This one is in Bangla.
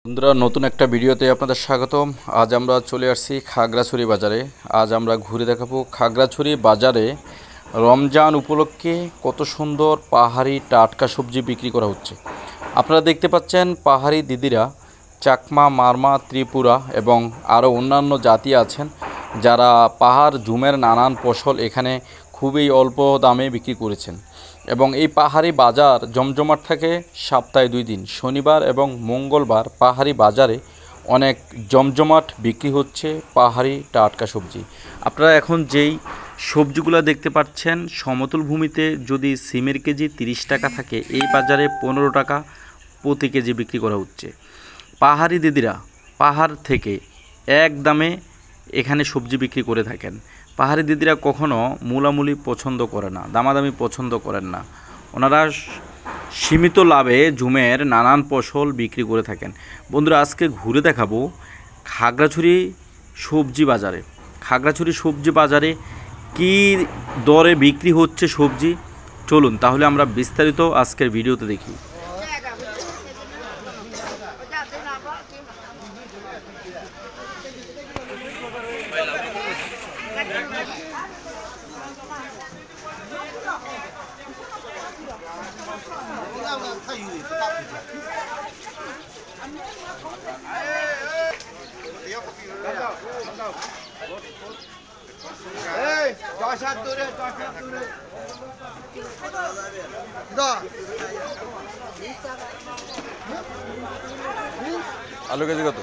বন্ধুরা নতুন একটা ভিডিওতে আপনাদের স্বাগতম। আজ আমরা চলে আসছি খাগড়াছড়ি বাজারে। আজ আমরা ঘুরে দেখাবো খাগড়াছড়ি বাজারে রমজান উপলক্ষে কত সুন্দর পাহাড়ি টাটকা সবজি বিক্রি করা হচ্ছে। আপনারা দেখতে পাচ্ছেন পাহাড়ি দিদিরা চাকমা, মারমা, ত্রিপুরা এবং আরও অন্যান্য জাতি আছেন যারা পাহাড় ঝুমের নানান ফসল এখানে খুবই অল্প দামে বিক্রি করেছেন। এবং এই পাহাড়ি বাজার জমজমাট থাকে সপ্তাহে 2 দিন, শনিবার এবং মঙ্গলবার পাহাড়ি বাজারে অনেক জমজমাট বিক্রি হচ্ছে পাহাড়ি টাটকা সবজি। আপনারা এখন যেই সবজিগুলো দেখতে পাচ্ছেন, সমতল ভূমিতে যদি সিমের কেজি 30 টাকা থাকে, এই বাজারে 15 টাকা প্রতি কেজি বিক্রি করা হচ্ছে। পাহাড়ি দিদিরা পাহাড় থেকে এক দামে এখানে সবজি বিক্রি করে থাকেন। পাহাড়ি দিদিরা কখনো মূলামূলি পছন্দ করে না, দামাদামি পছন্দ করেন না। ওনারা সীমিত লাভে ঝুমের নানান ফসল বিক্রি করে থাকেন। বন্ধুরা আজকে ঘুরে দেখাবো খাগড়াছড়ি সবজি বাজারে। খাগড়াছড়ি সবজি বাজারে কী দরে বিক্রি হচ্ছে সবজি, চলুন তাহলে আমরা বিস্তারিত আজকের ভিডিওতে দেখি। আলু কেজি কত?